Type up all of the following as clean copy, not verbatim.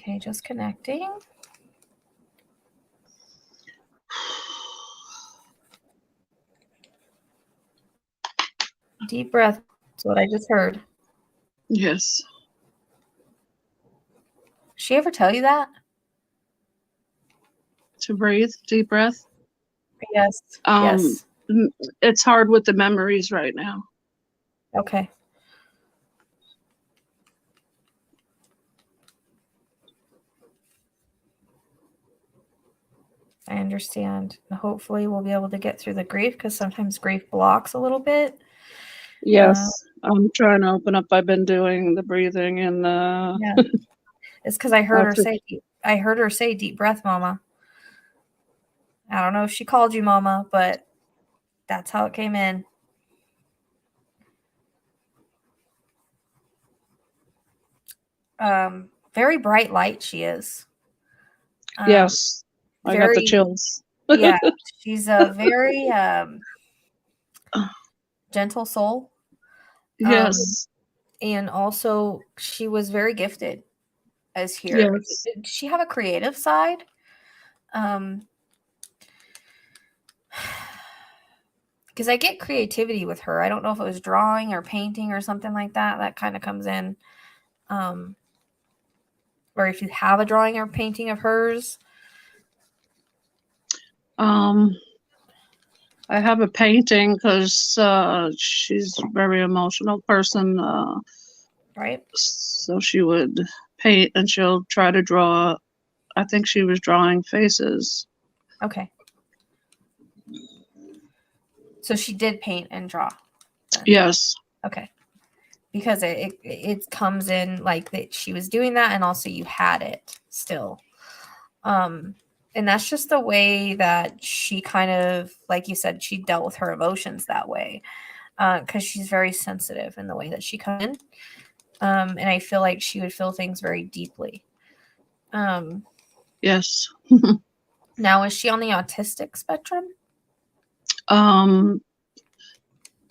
Okay, just connecting. Deep breath. That's what I just heard. Yes. She ever tell you that? To breathe, deep breath. Yes. Yes. It's hard with the memories right now. Okay. I understand. Hopefully we'll be able to get through the grief, because sometimes grief blocks a little bit. Yes. I'm trying to open up. I've been doing the breathing and Yeah. It's because I heard her say deep breath, Mama. I don't know if she called you Mama, but that's how it came in. Very bright light she is. yes. I got the chills. Yeah, she's a very gentle soul. Yes. And also she was very gifted as here. Yes. Did she have a creative side? Because I get creativity with her. I don't know if it was drawing or painting or something like that. That kind of comes in. Or if you have a drawing or painting of hers. I have a painting because she's a very emotional person. Right. So she would paint and she'll try to draw. I think she was drawing faces. Okay. So she did paint and draw. Then. Yes. Okay. Because it comes in like that she was doing that, and also you had it still. And that's just the way that she kind of, like you said, she dealt with her emotions that way. Because she's very sensitive in the way that she comes in. And I feel like she would feel things very deeply. Yes. Now, is she on the autistic spectrum?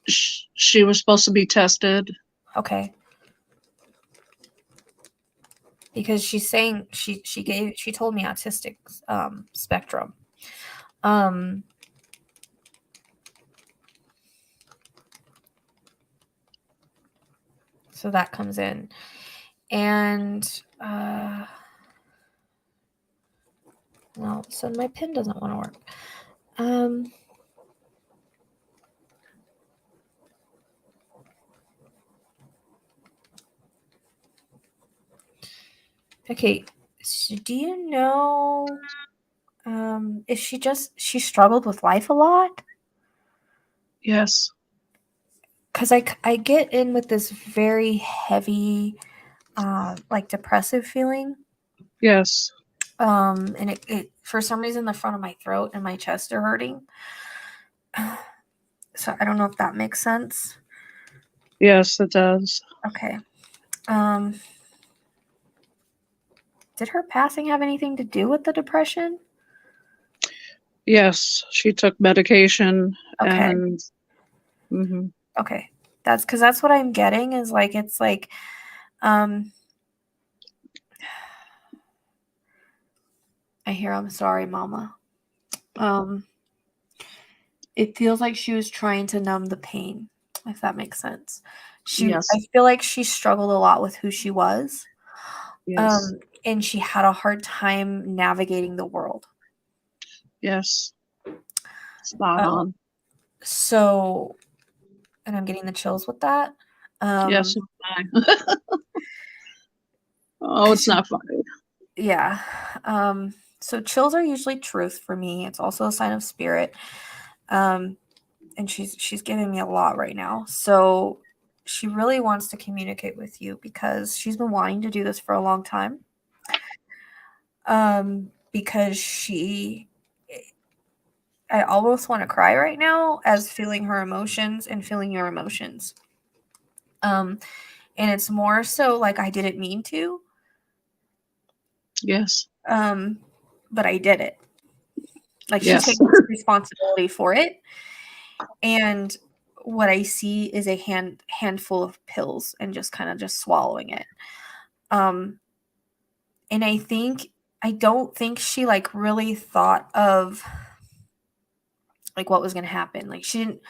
She was supposed to be tested. Okay. Because she's saying she told me autistic spectrum. So that comes in. And well, so my pen doesn't want to work. Okay, so do you know if she struggled with life a lot? Yes. Because I get in with this very heavy, like depressive feeling. Yes. And it for some reason the front of my throat and my chest are hurting. So I don't know if that makes sense. Yes, it does. Okay. Did her passing have anything to do with the depression? Yes, she took medication. Okay. And okay, that's what I'm getting is like, it's like, I hear I'm sorry, Mama. It feels like she was trying to numb the pain, if that makes sense. Yes. I feel like she struggled a lot with who she was. Yes. And she had a hard time navigating the world. Yes. Spot on. So, and I'm getting the chills with that. Yes. Oh, it's not funny. Yeah. So chills are usually truth for me. It's also a sign of spirit. And she's giving me a lot right now. So she really wants to communicate with you because she's been wanting to do this for a long time. Because I almost want to cry right now as feeling her emotions and feeling your emotions. And it's more so like I didn't mean to. Yes. But I did it. Like, yes. She takes responsibility for it. And what I see is a handful of pills and just kind of just swallowing it. And I don't think she like really thought of like what was going to happen. Like she didn't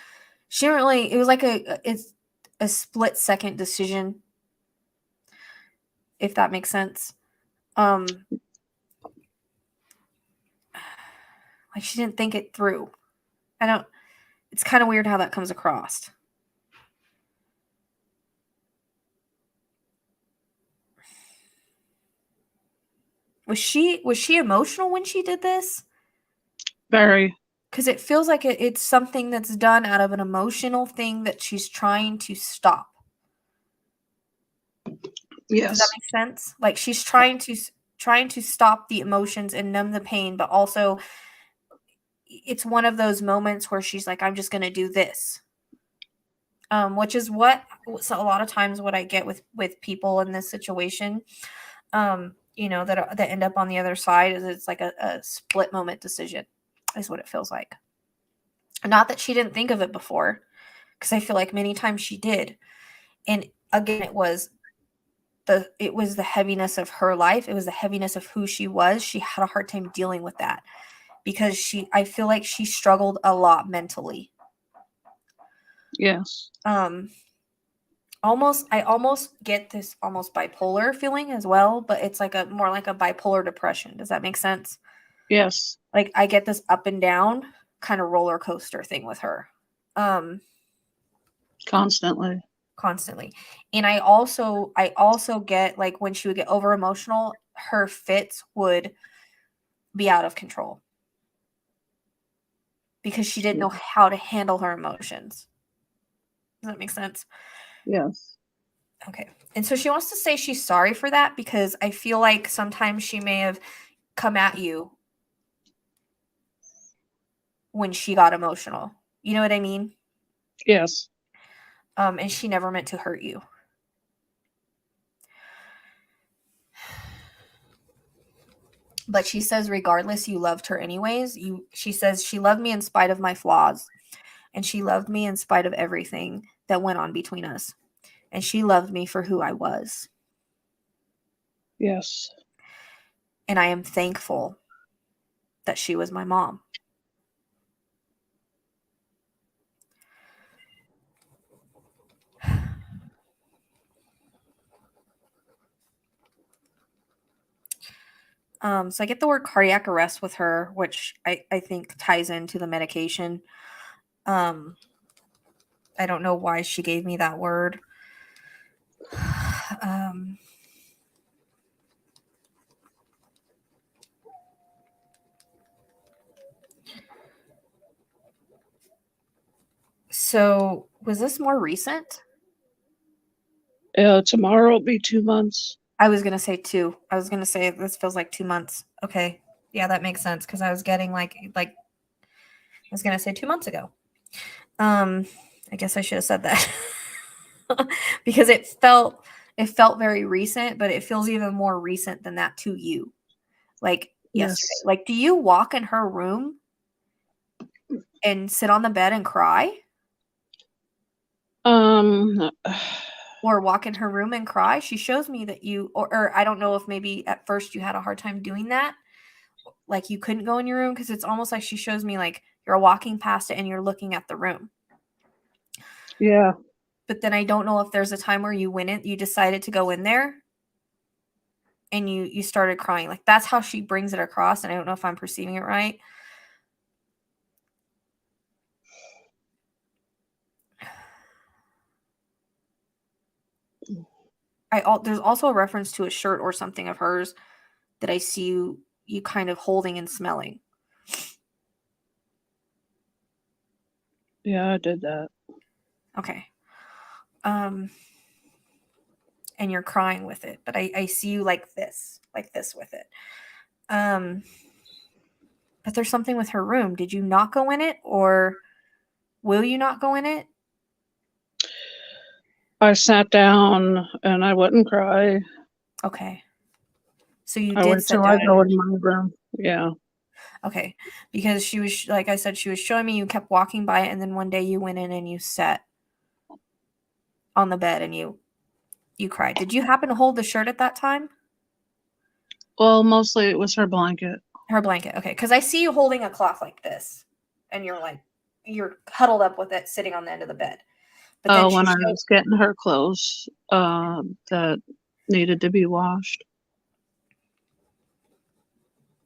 really, it was like it's a split second decision, if that makes sense. Like she didn't think it through. It's kind of weird how that comes across. Was she emotional when she did this? Very. Because it feels like it's something that's done out of an emotional thing that she's trying to stop. Yes. Does that make sense? Like she's trying to stop the emotions and numb the pain, but also it's one of those moments where she's like, I'm just going to do this. Which is what a lot of times what I get with people in this situation, that end up on the other side is it's like a split moment decision is what it feels like. Not that she didn't think of it before, because I feel like many times she did. And again, it was the heaviness of her life. It was the heaviness of who she was. She had a hard time dealing with that because I feel like she struggled a lot mentally. Yes. I almost get this almost bipolar feeling as well, but it's like more like a bipolar depression. Does that make sense? Yes. Like I get this up and down kind of roller coaster thing with her. Constantly. And I also get like when she would get over emotional, her fits would be out of control because she didn't know how to handle her emotions. Does that make sense? Yes. Okay. And so she wants to say she's sorry for that because I feel like sometimes she may have come at you when she got emotional. You know what I mean? Yes. And she never meant to hurt you. But she says regardless, you loved her anyways. She says she loved me in spite of my flaws. And she loved me in spite of everything that went on between us. And she loved me for who I was. Yes. And I am thankful that she was my mom. So I get the word cardiac arrest with her, which I think ties into the medication. I don't know why she gave me that word. So was this more recent? Tomorrow will be 2 months. I was going to say 2. I was going to say this feels like 2 months. Okay. Yeah, that makes sense because I was getting like I was going to say 2 months ago. I guess I should have said that. Because it felt very recent, but it feels even more recent than that to you. Like yesterday. Yes. Like do you walk in her room and sit on the bed and cry? Or walk in her room and cry? She shows me that you or I don't know if maybe at first you had a hard time doing that. Like you couldn't go in your room because it's almost like she shows me like you're walking past it and you're looking at the room. Yeah. But then I don't know if there's a time where you decided to go in there and you started crying. Like that's how she brings it across, and I don't know if I'm perceiving it right. There's also a reference to a shirt or something of hers that I see you kind of holding and smelling. Yeah, I did that. Okay. And you're crying with it, but I see you like this with it. But there's something with her room. Did you not go in it, or will you not go in it? I sat down and I wouldn't cry. Okay. So you I did wait sit till down. I go in my room. Yeah. Okay. Because she was, like I said, she was showing me, you kept walking by it, and then one day you went in and you sat on the bed and you cried. Did you happen to hold the shirt at that time? Well, mostly it was her blanket. Her blanket. Okay. Because I see you holding a cloth like this. And you're huddled up with it sitting on the end of the bed. But then she When I showed. was getting her clothes that needed to be washed.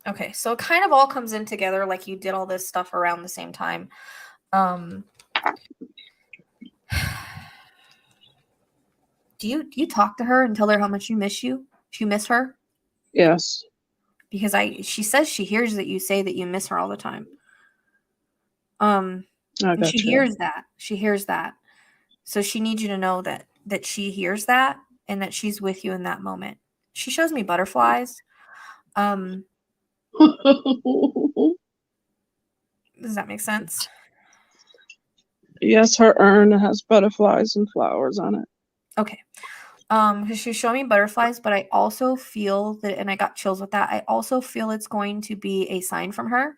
Okay. So it kind of all comes in together like you did all this stuff around the same time. Do you talk to her and tell her how much you miss you? You miss her? Yes. Because she says she hears that you say that you miss her all the time. I And she got you. hears that. She hears that. So she needs you to know that she hears that and that she's with you in that moment. She shows me butterflies. Does that make sense? Yes, her urn has butterflies and flowers on it. Okay. She's showing me butterflies, but I also feel that, and I got chills with that. I also feel it's going to be a sign from her.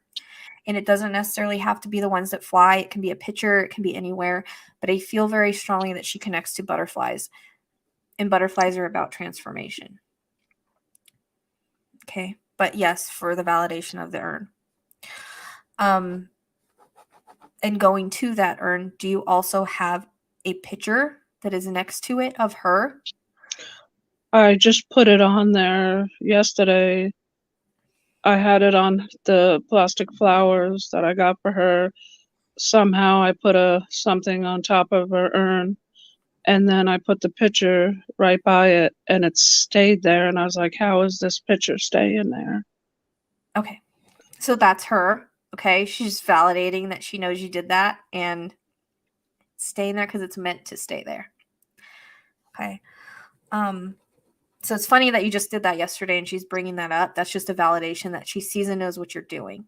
And it doesn't necessarily have to be the ones that fly. It can be a picture. It can be anywhere. But I feel very strongly that she connects to butterflies. And butterflies are about transformation. Okay. But yes, for the validation of the urn. And going to that urn, do you also have a picture that is next to it of her? I just put it on there yesterday. I had it on the plastic flowers that I got for her. Somehow I put something on top of her urn, and then I put the picture right by it, and it stayed there. And I was like, how is this picture staying there? Okay. So that's her. Okay. She's validating that she knows you did that and staying there because it's meant to stay there. Okay. So it's funny that you just did that yesterday and she's bringing that up. That's just a validation that she sees and knows what you're doing.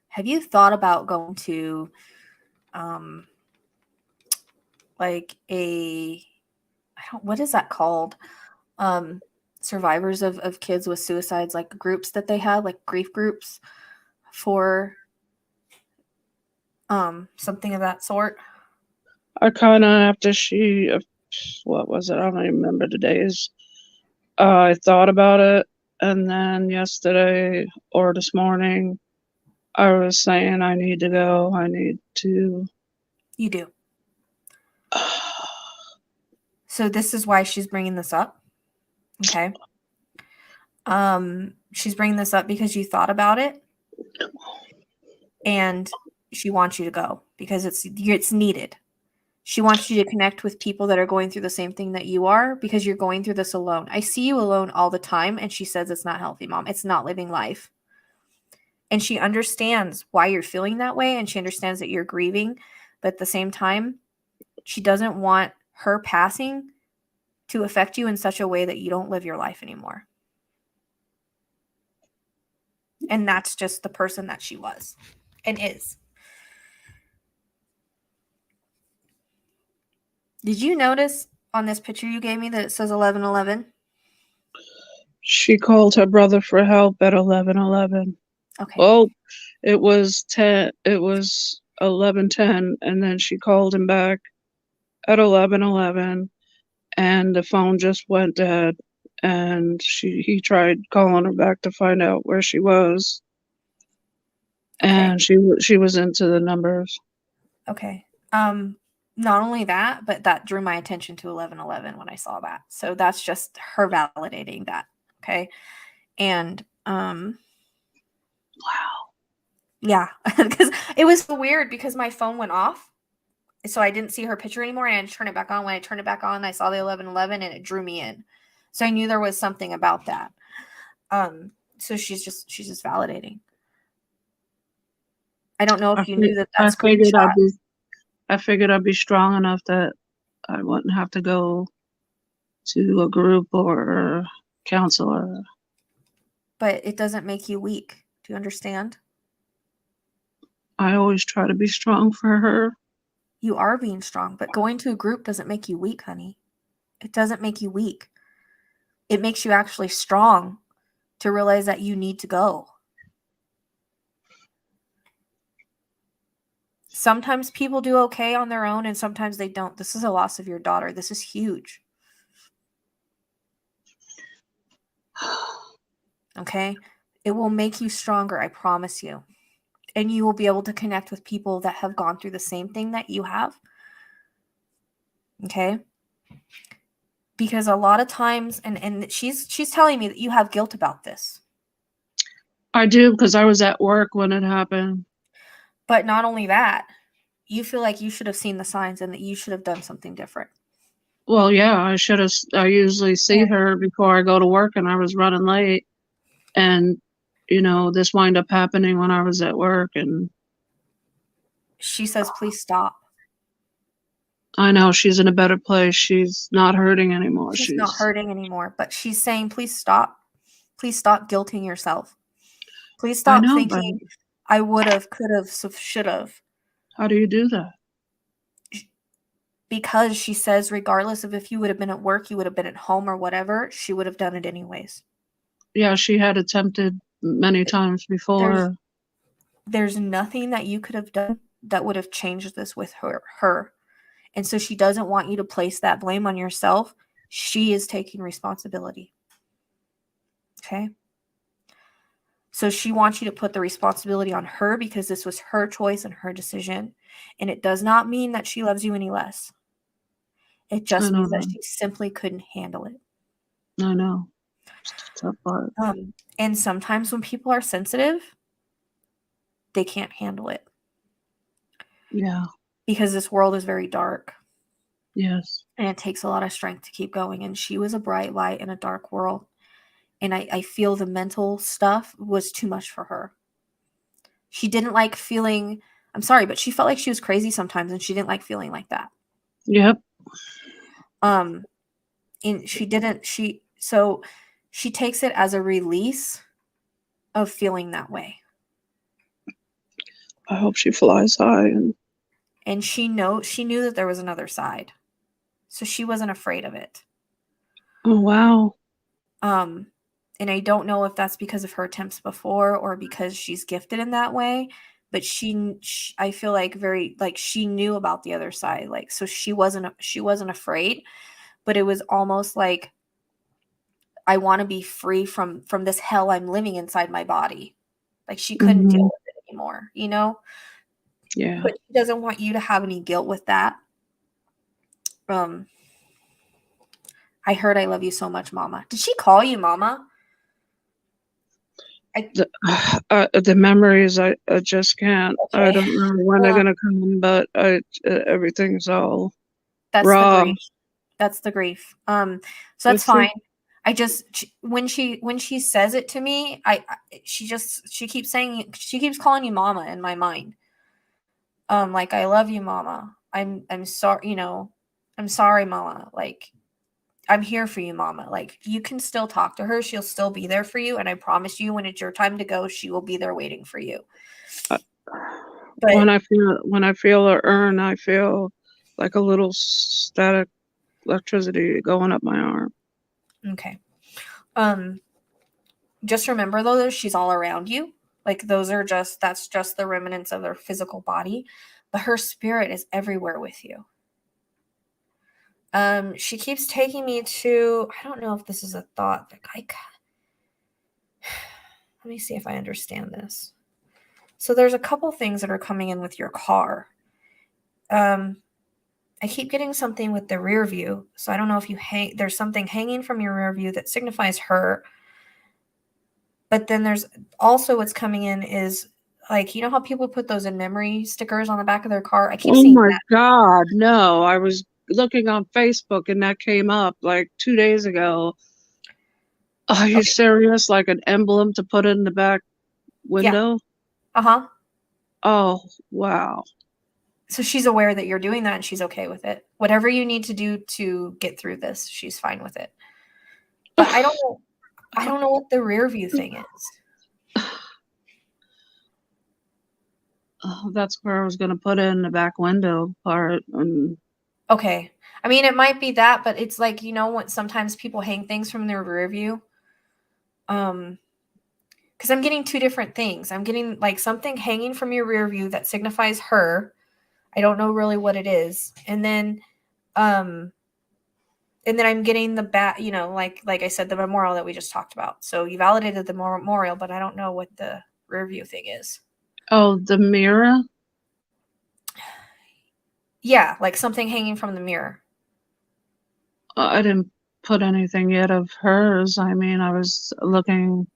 Have you thought about going to like what is that called? Survivors of kids with suicides, like groups that they have, like grief groups for something of that sort? I kind of, after what was it? I don't even remember the days. I thought about it, and then yesterday or this morning, I was saying I need to go. I need to. You do. So this is why she's bringing this up. Okay. She's bringing this up because you thought about it and she wants you to go because it's needed. She wants you to connect with people that are going through the same thing that you are because you're going through this alone. I see you alone all the time and she says it's not healthy, Mom. It's not living life. And she understands why you're feeling that way and she understands that you're grieving, but at the same time, she doesn't want her passing to affect you in such a way that you don't live your life anymore. And that's just the person that she was and is. Did you notice on this picture you gave me that it says 1111? She called her brother for help at 11:11. Okay. Well, it was 10. It was 11:10, and then she called him back at 11:11, and the phone just went dead. And he tried calling her back to find out where she was, and she was into the numbers. Okay. Not only that, but that drew my attention to 1111 when I saw that. So that's just her validating that. Okay. And Wow. yeah, because it was so weird because my phone went off. So I didn't see her picture anymore and I had to turn it back on. When I turned it back on, I saw the 1111 and it drew me in. So I knew there was something about that. So she's just validating. I don't know if you knew that screenshot. I figured I'd be strong enough that I wouldn't have to go to a group or a counselor. But it doesn't make you weak. Do you understand? I always try to be strong for her. You are being strong, but going to a group doesn't make you weak, honey. It doesn't make you weak. It makes you actually strong to realize that you need to go. Sometimes people do okay on their own and sometimes they don't. This is a loss of your daughter. This is huge. Okay? It will make you stronger, I promise you. And you will be able to connect with people that have gone through the same thing that you have. Okay? Because a lot of times, and she's telling me that you have guilt about this. I do, because I was at work when it happened. But not only that, you feel like you should have seen the signs and that you should have done something different. Well, yeah, I should have. I usually see her before I go to work, and I was running late. And, this wind up happening when I was at work. And She says, please stop. I know she's in a better place. She's not hurting anymore. She's not hurting anymore, but she's saying, please stop. Please stop guilting yourself. Please I stop know, thinking, I would have, could have, should have. How do you do that? Because she says, regardless of if you would have been at work, you would have been at home or whatever, she would have done it anyways. Yeah, she had attempted many times before. There's nothing that you could have done that would have changed this with her. And so she doesn't want you to place that blame on yourself. She is taking responsibility. Okay? So she wants you to put the responsibility on her because this was her choice and her decision. And it does not mean that she loves you any less. It just means that she simply couldn't handle it. I know. It's a tough part. And sometimes when people are sensitive, they can't handle it. Yeah. Because this world is very dark. Yes. And it takes a lot of strength to keep going. And she was a bright light in a dark world. And I feel the mental stuff was too much for her. She didn't like feeling, I'm sorry, but she felt like she was crazy sometimes and she didn't like feeling like that. Yep. And so she takes it as a release of feeling that way. I hope she flies high. And she knew that there was another side. So she wasn't afraid of it. Oh, wow. And I don't know if that's because of her attempts before or because she's gifted in that way, but I feel like she knew about the other side. Like, so she wasn't afraid, but it was almost like, I want to be free from this hell I'm living inside my body. Like she couldn't deal with it anymore, Yeah. But she doesn't want you to have any guilt with that. I heard I love you so much, Mama. Did she call you Mama? The memories, I just can't. Okay. I don't know when they're gonna come, but everything's all raw. That's the grief. So that's fine. I just when she says it to me, she keeps calling you Mama in my mind. Like, I love you, Mama. I'm sorry, I'm sorry, Mama. Like, I'm here for you, Mama. Like, you can still talk to her. She'll still be there for you. And I promise you, when it's your time to go, she will be there waiting for you. But when I feel her urn, I feel like a little static electricity going up my arm. Okay. Just remember though, she's all around you. Like, that's just the remnants of her physical body, but her spirit is everywhere with you. She keeps taking me to, I don't know if this is a thought, but let me see if I understand this. So there's a couple things that are coming in with your car. I keep getting something with the rear view. So I don't know if there's something hanging from your rear view that signifies her. But then there's also what's coming in is, like, you know how people put those in memory stickers on the back of their car? I keep seeing that. Oh my God, no. I was looking on Facebook and that came up like 2 days ago. Are you serious? Like an emblem to put in the back window? Yeah. Uh-huh. Oh, wow. So she's aware that you're doing that and she's okay with it. Whatever you need to do to get through this, she's fine with it. But I don't know what the rear view thing is. That's where I was going to put in the back window part. Okay. I mean, it might be that, but it's like, what sometimes people hang things from their rear view. Because I'm getting two different things. I'm getting like something hanging from your rear view that signifies her, I don't know really what it is. And then I'm getting the like I said, the memorial that we just talked about. So you validated the memorial, but I don't know what the rear view thing is. Oh, the mirror? Yeah, like something hanging from the mirror. I didn't put anything yet of hers. I mean, I was looking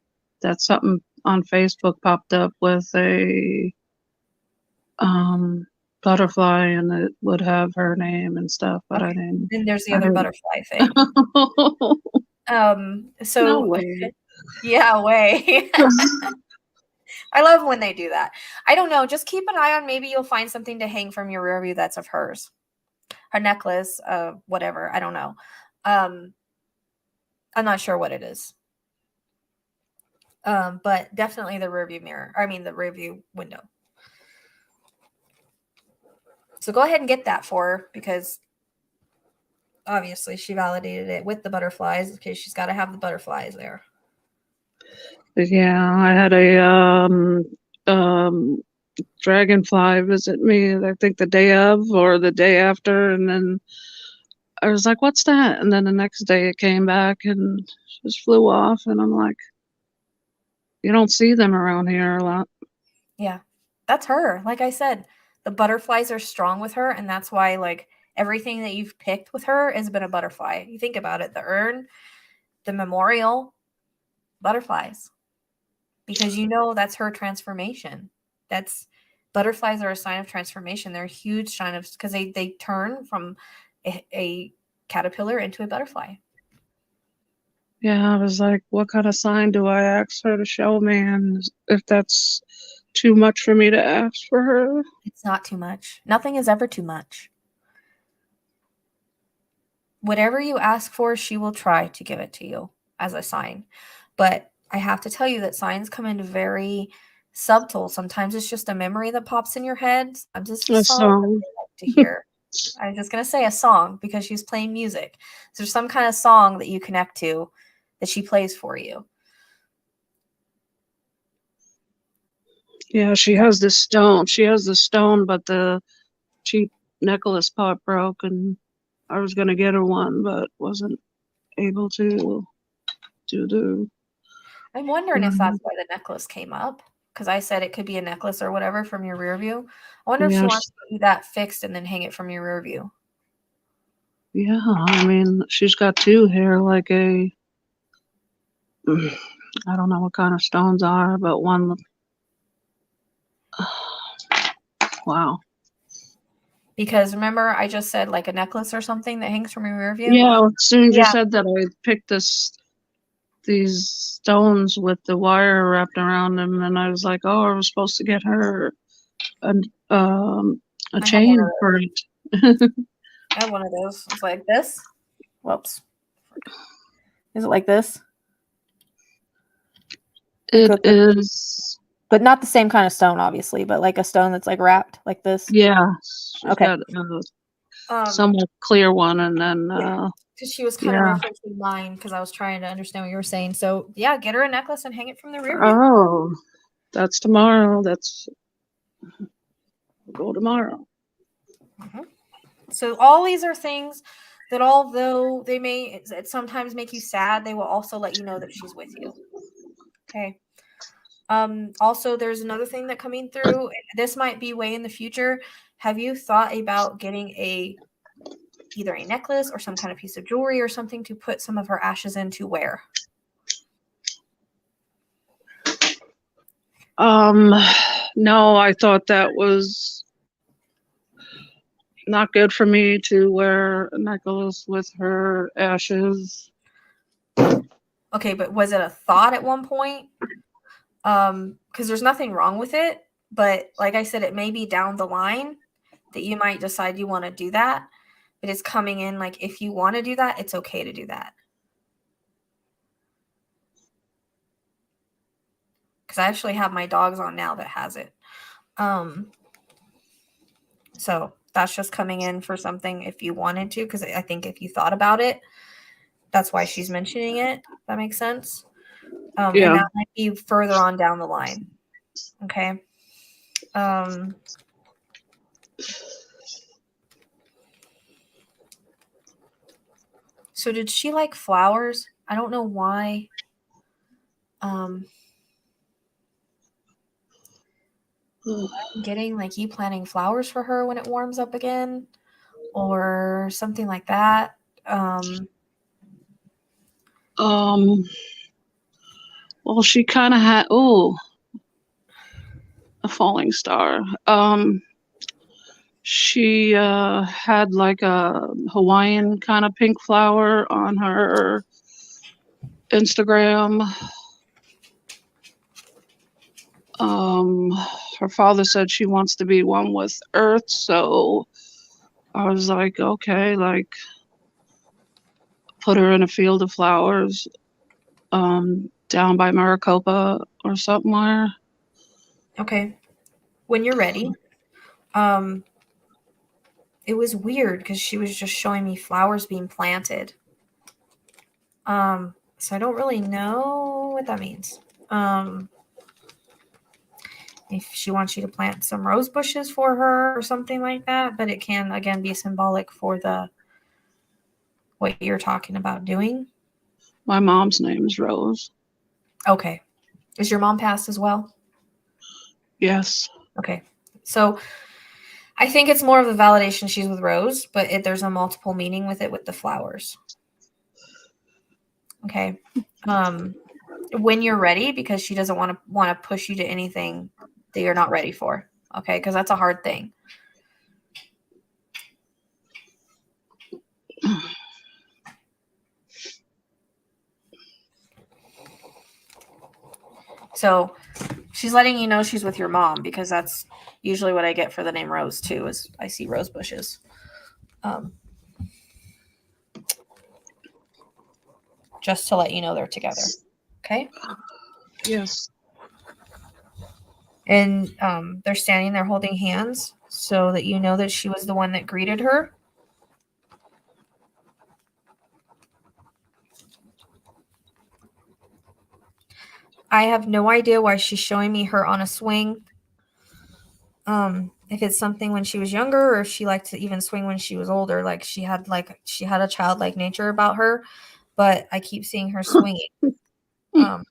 that something on Facebook popped up with a butterfly and it would have her name and stuff, but Okay. I didn't. Then there's the I other didn't. butterfly thing. No So way. yeah, way. I love when they do that. I don't know. Just keep an eye on. Maybe you'll find something to hang from your rear view that's of hers, her necklace, whatever. I don't know. I'm not sure what it is. But definitely the rear view mirror. I mean, the rear view window. So go ahead and get that for her because obviously she validated it with the butterflies because she's got to have the butterflies there. Yeah, I had a dragonfly visit me, I think the day of or the day after, and then I was like, what's that? And then the next day it came back and just flew off, and I'm like, you don't see them around here a lot. Yeah, that's her. Like I said, the butterflies are strong with her, and that's why like everything that you've picked with her has been a butterfly. You think about it, the urn, the memorial, butterflies. Because that's her transformation. That's butterflies are a sign of transformation. They're a huge sign of because they turn from a caterpillar into a butterfly. Yeah, I was like, what kind of sign do I ask her to show me? And if that's too much for me to ask for her. It's not too much. Nothing is ever too much. Whatever you ask for, she will try to give it to you as a sign. But I have to tell you that signs come in very subtle. Sometimes it's just a memory that pops in your head. Sometimes it's a song that So, they like to hear. I'm just going to say a song because she's playing music. So there's some kind of song that you connect to that she plays for you. yeah, she has this stone. She has the stone, but the cheap necklace pot broke, and I was going to get her one, but wasn't able to do the. I'm wondering if that's why the necklace came up because I said it could be a necklace or whatever from your rear view. I wonder if she Yeah, wants to do that fixed and then hang it from your rear view. yeah. I mean, she's got two here, like a. I don't know what kind of stones are, but one. Wow. Because remember, I just said like a necklace or something that hangs from your rear view. Yeah, as soon as you Yeah. said that, I picked these stones with the wire wrapped around them, and I was like, oh, I was supposed to get her a I have one of chain for those. it. I have one of those. It's like this. Whoops. Is it like this? It is. But not the same kind of stone, obviously, but like a stone that's like wrapped like this. Yeah, she's Okay. got a somewhat clear one, and then because she was kind of referencing mine because I was trying to understand what you were saying. So yeah, get her a necklace and hang it from the rear view. Oh, that's tomorrow. We'll go tomorrow. Mm-hmm. So all these are things that although they may sometimes make you sad, they will also let you know that she's with you. Okay. Also there's another thing that coming through. This might be way in the future. Have you thought about getting either a necklace or some kind of piece of jewelry or something to put some of her ashes in to wear? No, I thought that was not good for me to wear a necklace with her ashes. Okay, but was it a thought at one point? Because there's nothing wrong with it, but like I said, it may be down the line that you might decide you want to do that. But it's coming in like if you want to do that, it's okay to do that. Because I actually have my dogs on now that has it. So that's just coming in for something if you wanted to, because I think if you thought about it, that's why she's mentioning it. That makes sense. Yeah. And that might be further on down the line. Okay. So did she like flowers? I don't know why. I'm getting like you planting flowers for her when it warms up again or something like that. Well, she kind of had, a falling star. She had like a Hawaiian kind of pink flower on her Instagram. Her father said she wants to be one with Earth, so I was like, okay, like put her in a field of flowers, down by Maricopa or somewhere. Okay. When you're ready. It was weird because she was just showing me flowers being planted. So I don't really know what that means. If she wants you to plant some rose bushes for her or something like that, but it can again be symbolic for what you're talking about doing. My mom's name is Rose. Okay. Is your mom passed as well? Yes. Okay. So I think it's more of a validation she's with Rose, but there's a multiple meaning with it with the flowers. Okay. When you're ready, because she doesn't want to push you to anything that you're not ready for. Okay, because that's a hard thing. So she's letting you know she's with your mom, because that's usually what I get for the name Rose too, is I see rose bushes. Just to let you know they're together. Okay. Yes. And they're standing there holding hands so that you know that she was the one that greeted her. I have no idea why she's showing me her on a swing. If it's something when she was younger, or if she liked to even swing when she was older, like she had a childlike nature about her, but I keep seeing her swinging. Does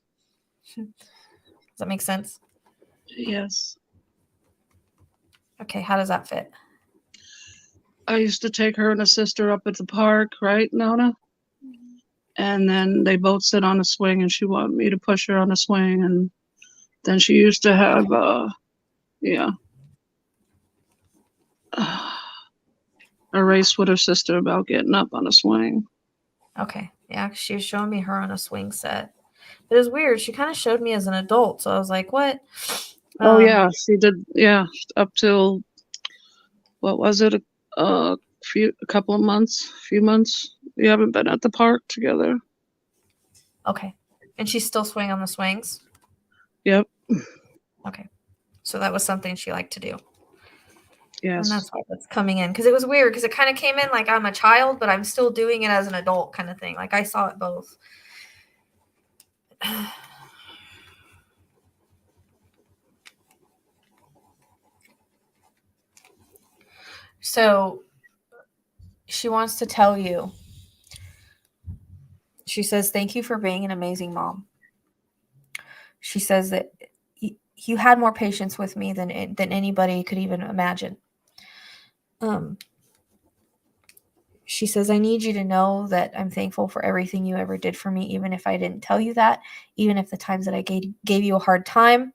that make sense? Yes. Okay, how does that fit? I used to take her and a sister up at the park, right, Nona? And then they both sit on a swing, and she wanted me to push her on a swing. And then she used to have, a race with her sister about getting up on a swing. Okay, yeah, she was showing me her on a swing set. But it was weird. She kind of showed me as an adult, so I was like, "What?" Yeah, she did. Yeah, up till what was it? A couple of months, few months. We haven't been at the park together. Okay, and she's still swinging on the swings. Yep. Okay, so that was something she liked to do. Yes. And that's why that's coming in, because it was weird, because it kind of came in like I'm a child, but I'm still doing it as an adult kind of thing. Like I saw it both. So she wants to tell you. She says, "Thank you for being an amazing mom." She says that you had more patience with me than anybody could even imagine. She says, "I need you to know that I'm thankful for everything you ever did for me, even if I didn't tell you that, even if the times that I gave you a hard time.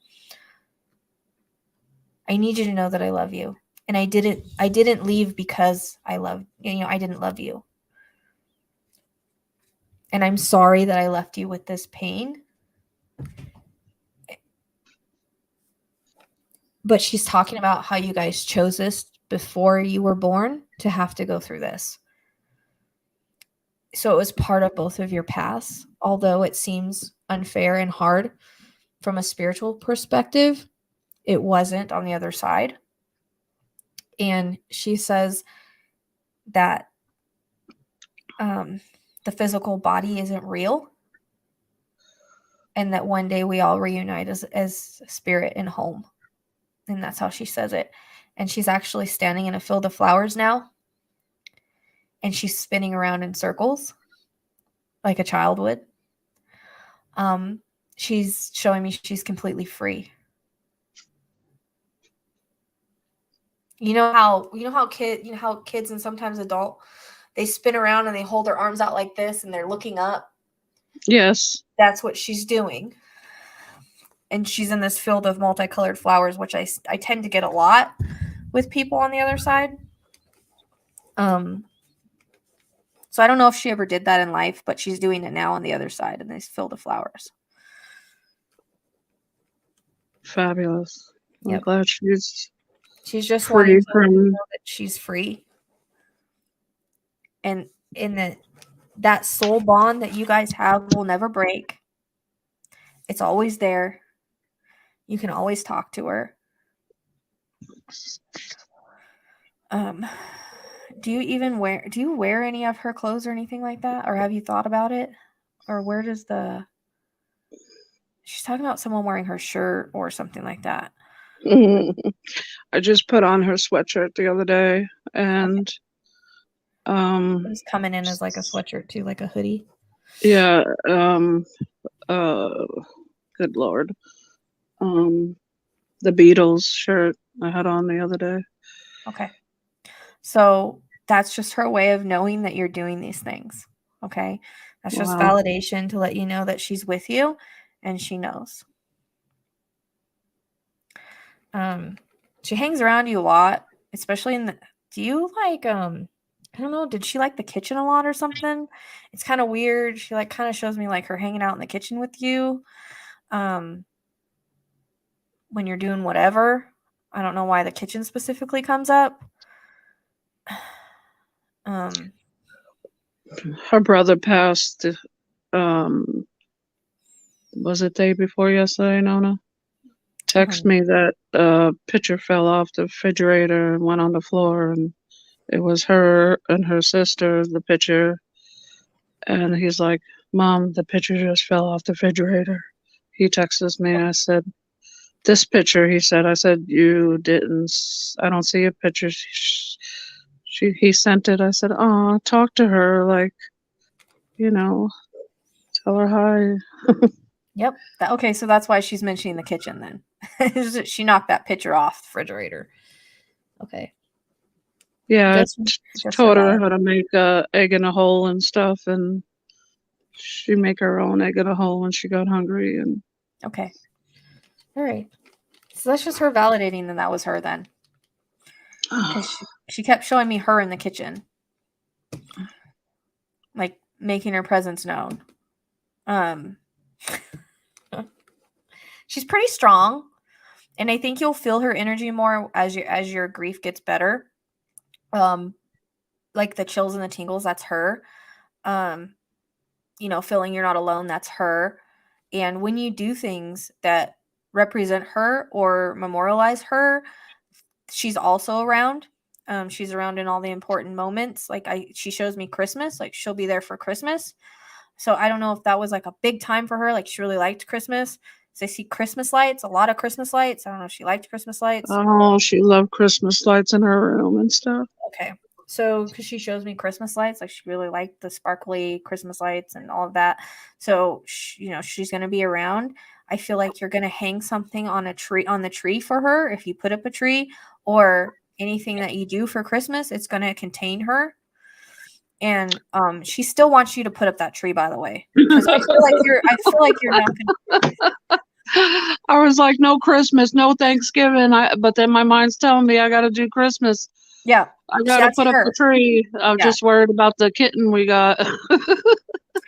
I need you to know that I love you. And I didn't leave because I didn't love you. And I'm sorry that I left you with this pain." But she's talking about how you guys chose this before you were born to have to go through this. So it was part of both of your paths, although it seems unfair and hard from a spiritual perspective. It wasn't on the other side. And she says that the physical body isn't real, and that one day we all reunite as spirit and home. And that's how she says it. And she's actually standing in a field of flowers now, and she's spinning around in circles. like a child would. She's showing me she's completely free. You know how kids and sometimes adult, they spin around and they hold their arms out like this and they're looking up. Yes. That's what she's doing. And she's in this field of multicolored flowers, which I tend to get a lot with people on the other side. So I don't know if she ever did that in life, but she's doing it now on the other side in this field of flowers. Fabulous. Yep. I'm glad she's just free wanting to from know that she's free. And in that soul bond that you guys have will never break. It's always there. You can always talk to her. Do you wear any of her clothes or anything like that? Or have you thought about it? Or where does she's talking about someone wearing her shirt or something like that. I just put on her sweatshirt the other day, and it was coming in as like a sweatshirt too, like a hoodie. Yeah. Good Lord. The Beatles shirt I had on the other day. Okay. So that's just her way of knowing that you're doing these things. Okay. That's just validation to let you know that she's with you and she knows. She hangs around you a lot, especially do you like, I don't know, did she like the kitchen a lot or something? It's kind of weird. She like kind of shows me like her hanging out in the kitchen with you. When you're doing whatever. I don't know why the kitchen specifically comes up. Her brother passed, was it day before yesterday, Nona? Text me that pitcher fell off the refrigerator and went on the floor, and it was her and her sister, the pitcher. And he's like, Mom, the pitcher just fell off the refrigerator. He texts me. I said, this picture, he said. I said, you didn't. I don't see a picture. He sent it. I said, oh, talk to her. Like, tell her hi. Yep. Okay, so that's why she's mentioning the kitchen then. She knocked that picture off the refrigerator. Okay. Yeah, I told her how to make egg in a hole and stuff, and she make her own egg in a hole when she got hungry. And okay. All right. So that's just her validating that was her then. Because she kept showing me her in the kitchen. Like making her presence known. She's pretty strong. And I think you'll feel her energy more as your grief gets better. Like the chills and the tingles, that's her. Feeling you're not alone, that's her. And when you do things that represent her or memorialize her, she's also around. She's around in all the important moments. Like she shows me Christmas, like she'll be there for Christmas. So I don't know if that was like a big time for her. Like she really liked Christmas. So I see Christmas lights, a lot of Christmas lights. I don't know if she liked Christmas lights. Oh, she loved Christmas lights in her room and stuff. Okay. So, because she shows me Christmas lights, like she really liked the sparkly Christmas lights and all of that. So, she's going to be around. I feel like you're going to hang something on the tree for her. If you put up a tree or anything that you do for Christmas, it's going to contain her. And she still wants you to put up that tree, by the way, because I feel like you're not gonna. I was like, no Christmas, no Thanksgiving. But then my mind's telling me I got to do Christmas. Yeah, I got to put up the tree. I'm just worried about the kitten we got.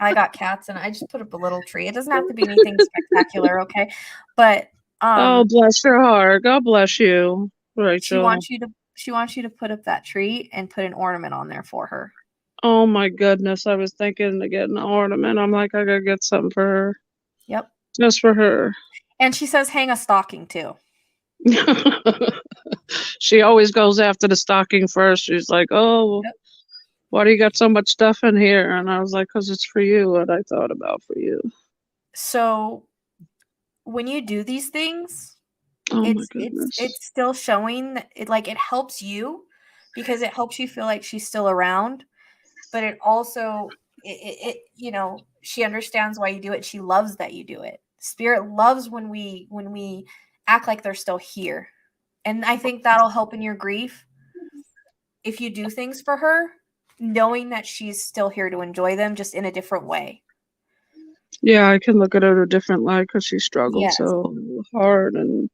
I got cats, and I just put up a little tree. It doesn't have to be anything spectacular, okay? But oh, bless her heart. God bless you, Rachel. She wants you to put up that tree and put an ornament on there for her. Oh my goodness. I was thinking of getting an ornament. I'm like, I gotta get something for her. Yep. Just for her. And she says hang a stocking too. She always goes after the stocking first. She's like, oh, yep. Why do you got so much stuff in here? And I was like, because it's for you, what I thought about for you. So when you do these things, it's still showing that it helps you because it helps you feel like she's still around. But it also you know, she understands why you do it. She loves that you do it. Spirit loves when we act like they're still here. And I think that'll help in your grief if you do things for her, knowing that she's still here to enjoy them, just in a different way. Yeah, I can look at her a different light because she struggled Yes. so hard and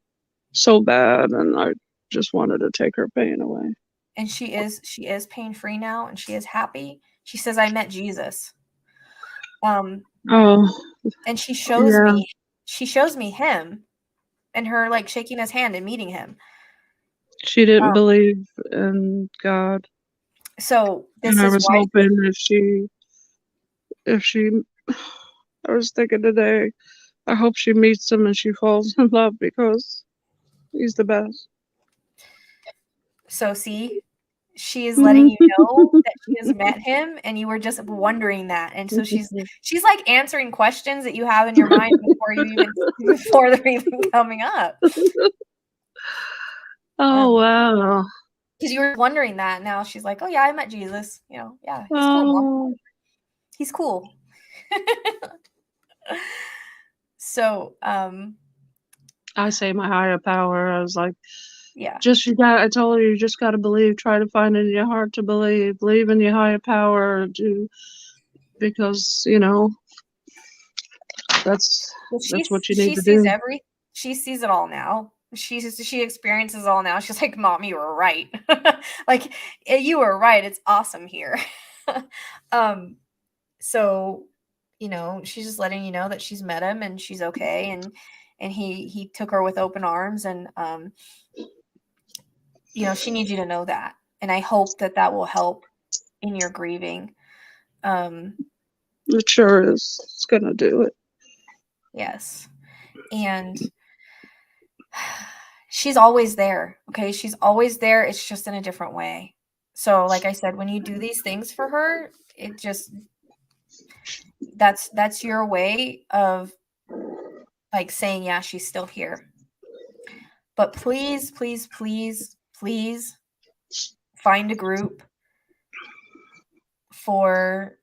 so bad, and I just wanted to take her pain away. And she is pain-free now, and she is happy. She says, I met Jesus. Oh, And she shows me him, and her like shaking his hand and meeting him. she didn't believe in God. So this And I is was why hoping if she, I was thinking today, I hope she meets him and she falls in love because he's the best. So see, she is letting you know that she has met him, and you were just wondering that. And so she's like answering questions that you have in your mind before they're even coming up. Oh, wow. Because you were wondering that. Now she's like, oh yeah, I met Jesus. You know, yeah, he's cool, Mom. He's cool. So, I say my higher power. I was like, yeah. I told her, you just got to believe. Try to find it in your heart to believe. Believe in your higher power. Because, you know, that's what you need to do. She sees it all now. She experiences it all now. She's like, Mom, you were right. Like, you were right. It's awesome here. So, you know, she's just letting you know that she's met him and she's okay, and he took her with open arms, and you know, she needs you to know that, and I hope that will help in your grieving. It sure is. It's gonna do it. Yes. And she's always there. Okay, she's always there. It's just in a different way. So, like I said, when you do these things for her, it just that's your way of like saying, yeah, she's still here. But please, please, please, please find a group for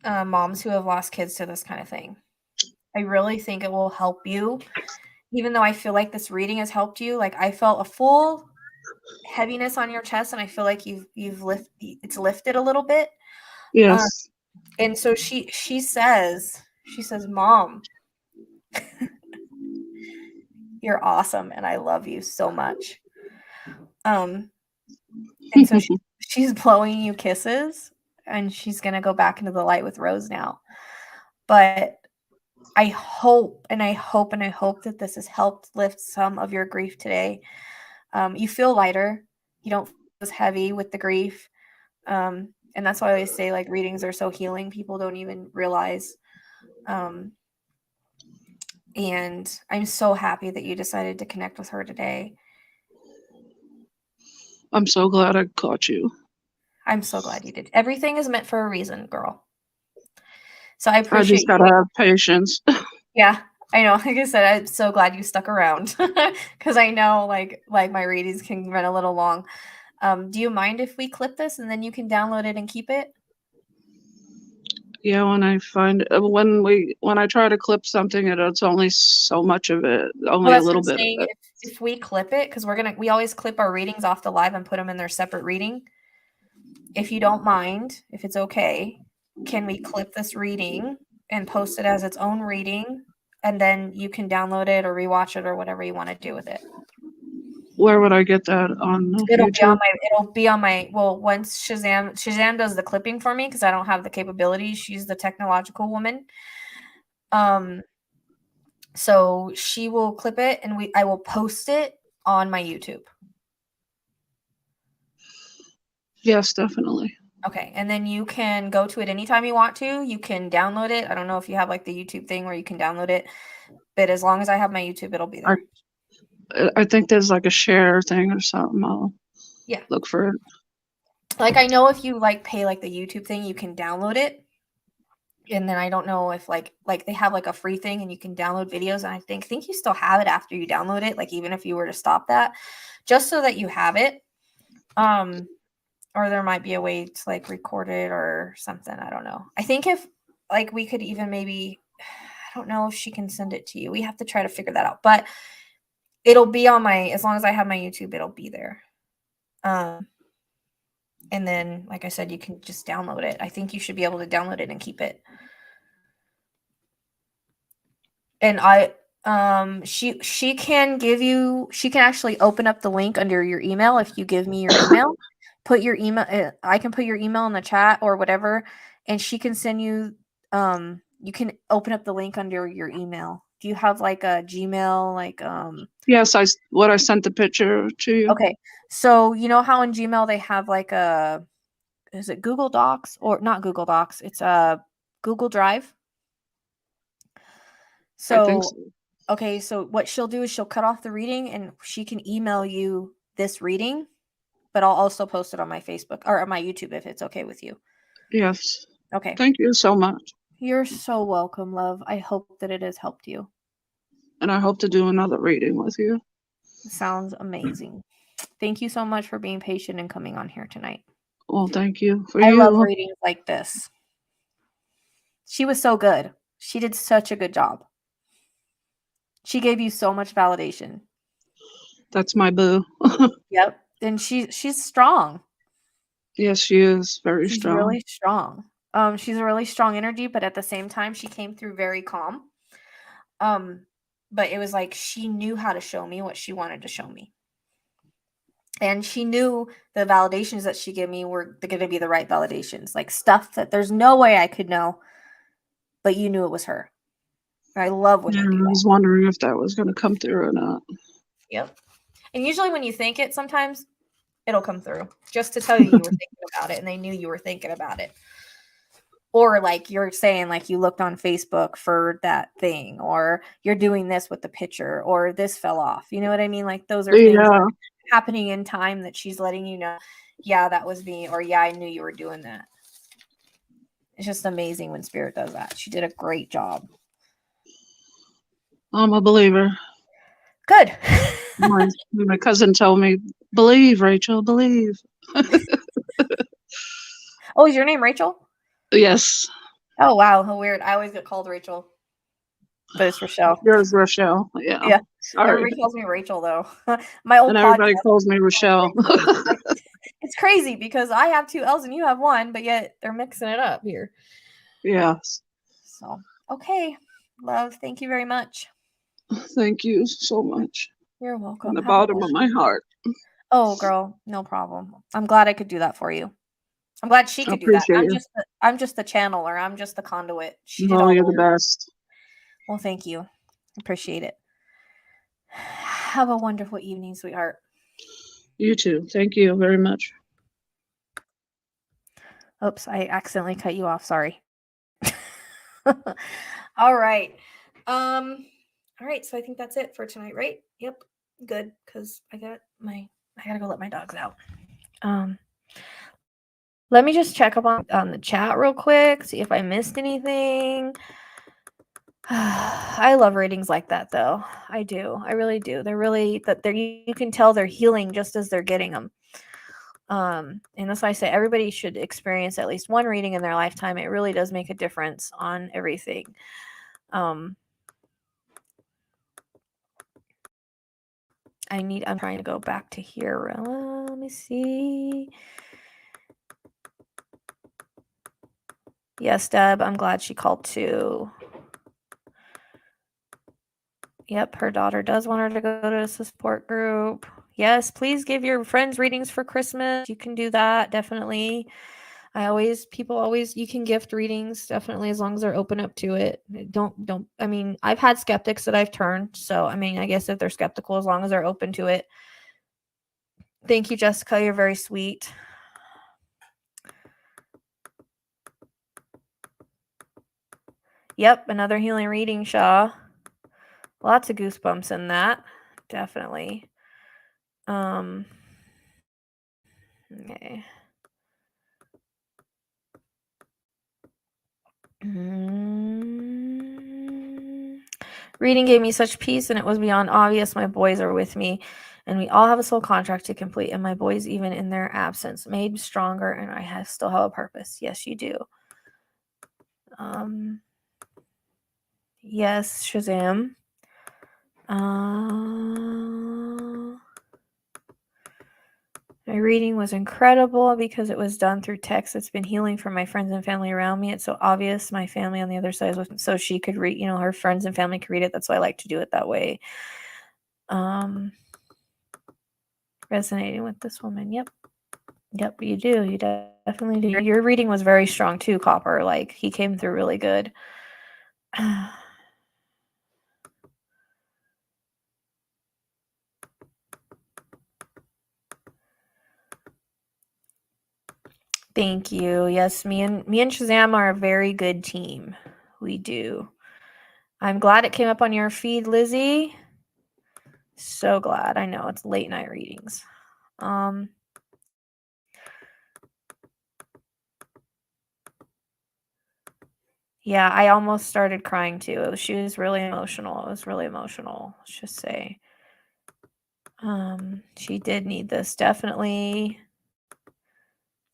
moms who have lost kids to this kind of thing. I really think it will help you. Even though I feel like this reading has helped you, like I felt a full heaviness on your chest, and I feel like it's lifted a little bit. Yes. And so she says, Mom, you're awesome, and I love you so much. And so she's blowing you kisses, and she's gonna go back into the light with Rose now. But I hope and I hope and I hope that this has helped lift some of your grief today. You feel lighter. You don't feel as heavy with the grief. And that's why I always say, like, readings are so healing. People don't even realize. And I'm so happy that you decided to connect with her today. I'm so glad I caught you. I'm so glad you did. Everything is meant for a reason, girl. So I appreciate I just gotta have patience. Yeah, I know. Like I said, I'm so glad you stuck around because I know like my readings can run a little long. Do you mind if we clip this and then you can download it and keep it? Yeah, when I find when I try to clip something, it's only so much of it, only a little bit of it. If we clip it, because we always clip our readings off the live and put them in their separate reading. If you don't mind, if it's okay, can we clip this reading and post it as its own reading, and then you can download it or rewatch it or whatever you want to do with it? Where would I get that on YouTube? It'll be on my once Shazam does the clipping for me because I don't have the capabilities. She's the technological woman. So she will clip it and I will post it on my YouTube. Yes, definitely. Okay, and then you can go to it anytime you want to. You can download it. I don't know if you have like the YouTube thing where you can download it, but as long as I have my YouTube, it'll be there. I think there's like a share thing or something. I'll look for it. Like I know if you like pay like the YouTube thing, you can download it. And then I don't know if like they have like a free thing and you can download videos, and I think you still have it after you download it, like even if you were to stop that, just so that you have it. or there might be a way to like record it or something. I don't know. I think if like we could even maybe, I don't know if she can send it to you. We have to try to figure that out. But it'll be on my, as long as I have my YouTube, it'll be there. And then, like I said, you can just download it. I think you should be able to download it and keep it. And she can give you, she can actually open up the link under your email if you give me your email. Put your email, I can put your email in the chat or whatever, and she can send you, you can open up the link under your email. Do you have like a Gmail, like Yes, I sent the picture to you. Okay, so you know how in Gmail they have like a, is it Google Docs or not Google Docs? It's a Google Drive. I think So so. okay, so what she'll do is she'll cut off the reading and she can email you this reading, but I'll also post it on my Facebook or on my YouTube if it's okay with you. Yes. Okay. Thank you so much. You're so welcome, love. I hope that it has helped you. And I hope to do another reading with you. Sounds amazing. Thank you so much for being patient and coming on here tonight. Well, thank you for I you. love readings like this. She was so good. She did such a good job. She gave you so much validation. That's my boo. Yep. And she's strong. Yes, she is very She's strong. really strong. She's a really strong energy, but at the same time, she came through very calm. But it was like she knew how to show me what she wanted to show me. And she knew the validations that she gave me were going to be the right validations, like stuff that there's no way I could know, but you knew it was her. I love when Yeah, they do I that. was wondering if that was going to come through or not. Yep. And usually when you think it, sometimes it'll come through just to tell you were thinking about it and they knew you were thinking about it. Or like you're saying, like you looked on Facebook for that thing, or you're doing this with the picture, or this fell off. You know what I mean? Like those are things that are happening in time that she's letting you know, yeah, that was me, or yeah, I knew you were doing that. It's just amazing when Spirit does that. She did a great job. I'm a believer. Good. My cousin told me, believe, Rachel, believe. Oh, is your name Rachel? Yes. Oh, wow. How weird. I always get called Rachel. But it's Rochelle. Yours, Rochelle. Yeah. Yeah. Sorry. Everybody calls me Rachel, though. My old and everybody podcast calls me Rochelle. It's crazy because I have 2 L's and you have 1, but yet they're mixing it up here. Yes. So, okay. Love, thank you very much. Thank you so much. You're welcome. From the bottom of my heart. Oh, girl, no problem. I'm glad I could do that for you. I'm glad she could do that. I'm just the channeler. I'm just the conduit. She did all you're the best. Well, thank you. Appreciate it. Have a wonderful evening, sweetheart. You too. Thank you very much. Oops, I accidentally cut you off. Sorry. All right. All right, so I think that's it for tonight, right? Yep. Good, because I gotta go let my dogs out. Let me just check up on the chat real quick, see if I missed anything. I love readings like that, though. I do. I really do. They're really you can tell they're healing just as they're getting them. And that's why I say everybody should experience at least one reading in their lifetime. It really does make a difference on everything. I'm trying to go back to here. Let me see. Yes, Deb, I'm glad she called too. Yep, her daughter does want her to go to a support group. Yes, please give your friends readings for Christmas. You can do that, definitely. You can gift readings, definitely, as long as they're open up to it. I mean, I've had skeptics that I've turned. So, I mean, I guess if they're skeptical, as long as they're open to it. Thank you, Jessica. You're very sweet. Yep, another healing reading, Shaw. Lots of goosebumps in that. Definitely. Okay. Reading gave me such peace, and it was beyond obvious my boys are with me. And we all have a soul contract to complete, and my boys, even in their absence, made stronger, and I still have a purpose. Yes, you do. Yes, Shazam. My reading was incredible because it was done through text. It's been healing for my friends and family around me. It's so obvious my family on the other side is with me, so she could read, her friends and family could read it. That's why I like to do it that way. Resonating with this woman. Yep, you do. You definitely do. Your reading was very strong too, Copper. Like, he came through really good. Thank you. Yes, me and Shazam are a very good team. We do. I'm glad it came up on your feed, Lizzie. So glad. I know it's late night readings. Yeah, I almost started crying too. She was really emotional. It was really emotional. Let's just say. She did need this, definitely.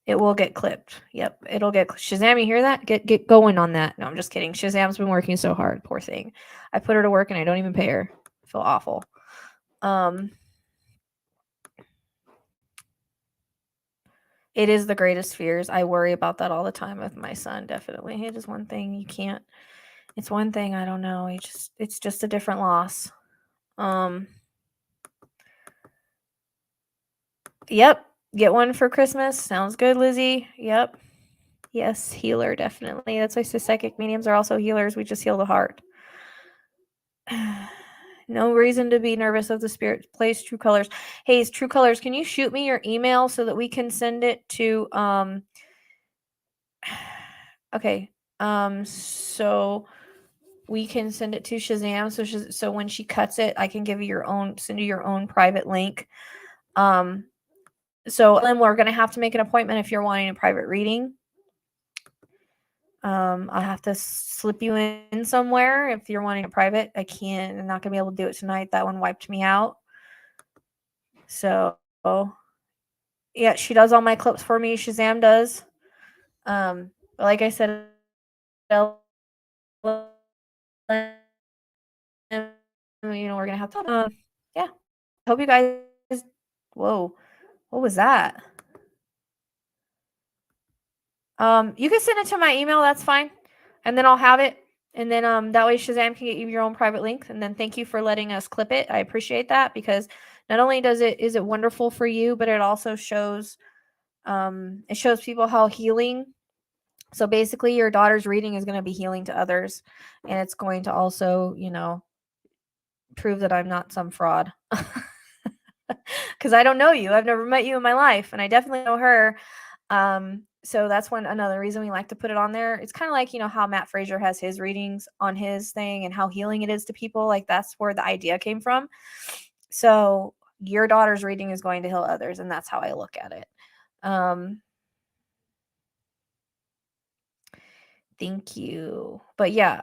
It will get clipped. Yep, it'll get Shazam. You hear that? Get going on that. No, I'm just kidding. Shazam's been working so hard. Poor thing. I put her to work and I don't even pay her. I feel awful. It is the greatest fears. I worry about that all the time with my son. Definitely, it is one thing you can't. It's one thing I don't know. It's just a different loss. Yep. Get one for Christmas. Sounds good, Lizzie. Yep. Yes, healer, definitely. That's why psychic mediums are also healers. We just heal the heart. No reason to be nervous of the spirit plays true colors. Hey, True Colors, can you shoot me your email so that we can send it to okay. So we can send it to Shazam. So when she cuts it, I can give you send you your own private link. So then we're gonna have to make an appointment if you're wanting a private reading. I'll have to slip you in somewhere if you're wanting a private. I'm not gonna be able to do it tonight. That one wiped me out. So yeah, she does all my clips for me. Shazam does. But like I said, we're gonna have to. Yeah. Hope you guys. Whoa, what was that? You can send it to my email. That's fine, and then I'll have it. And then that way Shazam can get you your own private link. And then thank you for letting us clip it. I appreciate that, because not only is it wonderful for you, but it also shows people how healing. So basically your daughter's reading is going to be healing to others, and it's going to also, prove that I'm not some fraud. Because I don't know you. I've never met you in my life, and I definitely know her. So that's another reason we like to put it on there. It's kind of like, how Matt Frazier has his readings on his thing and how healing it is to people. Like, that's where the idea came from. So your daughter's reading is going to heal others, and that's how I look at it. Thank you. But yeah,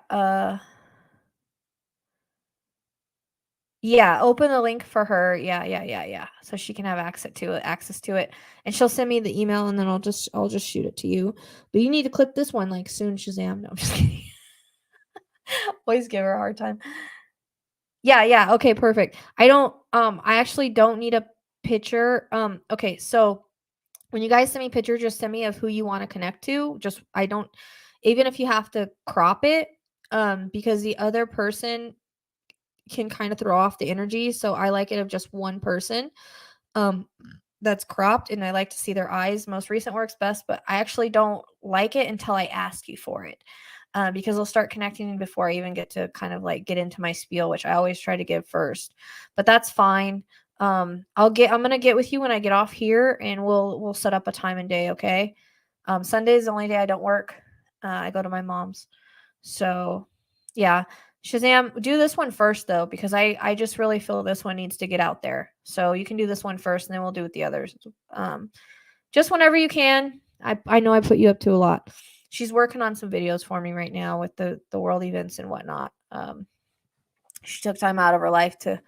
yeah, open the link for her. Yeah. So she can have access to it. And she'll send me the email, and then I'll just shoot it to you. But you need to click this one like soon, Shazam. No, I'm just kidding. Always give her a hard time. Yeah. Okay, perfect. I actually don't need a picture. Okay, so when you guys send me pictures, just send me of who you want to connect to. Even if you have to crop it, because the other person can kind of throw off the energy. So I like it of just one person that's cropped, and I like to see their eyes. Most recent works best, but I actually don't like it until I ask you for it, because they'll start connecting before I even get to kind of like get into my spiel, which I always try to give first. But that's fine. I'm gonna get with you when I get off here, and we'll set up a time and day. Okay. Sunday is the only day I don't work. I go to my mom's. So yeah. Shazam, do this one first though, because I just really feel this one needs to get out there. So you can do this one first, and then we'll do with the others. Just whenever you can. I know I put you up to a lot. She's working on some videos for me right now with the world events and whatnot. She took time out of her life to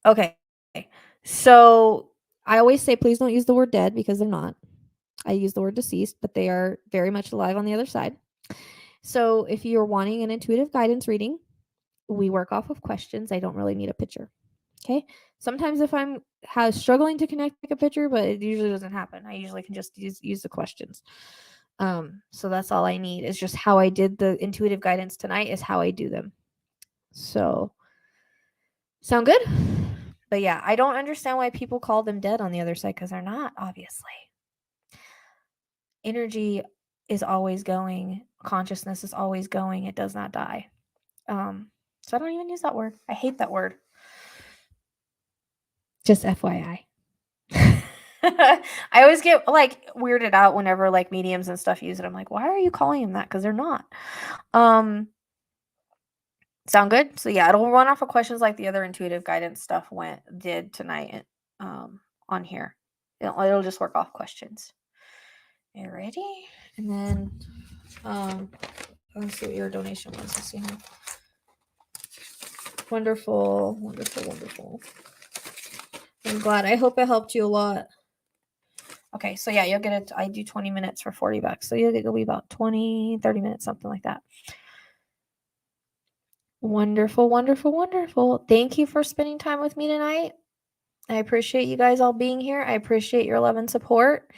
Okay. So I always say, please don't use the word dead because they're not. I use the word deceased, but they are very much alive on the other side. So if you're wanting an intuitive guidance reading, we work off of questions. I don't really need a picture. Okay. Sometimes if I'm struggling to connect like a picture, but it usually doesn't happen. I usually can just use the questions. So that's all I need is just how I did the intuitive guidance tonight is how I do them. So sound good? But yeah, I don't understand why people call them dead on the other side because they're not, obviously. Energy is always going, consciousness is always going, it does not die. So I don't even use that word. I hate that word. Just FYI. I always get like weirded out whenever like mediums and stuff use it. I'm like, why are you calling them that? Because they're not. Sound good? So yeah, it'll run off of questions like the other intuitive guidance stuff did tonight on here. It'll just work off questions. You ready? And then let's see what your donation was. Let's see how. Wonderful, wonderful, wonderful. I'm glad. I hope it helped you a lot. Okay, so yeah, you'll get it. I do 20 minutes for $40. So it'll be about 20, 30 minutes, something like that. Wonderful, wonderful, wonderful. Thank you for spending time with me tonight. I appreciate you guys all being here. I appreciate your love and support.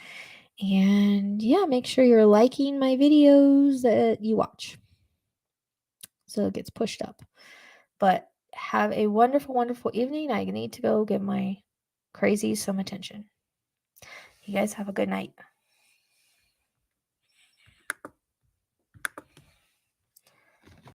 And yeah, make sure you're liking my videos that you watch so it gets pushed up. But have a wonderful, wonderful evening. I need to go give my crazies some attention. You guys have a good night.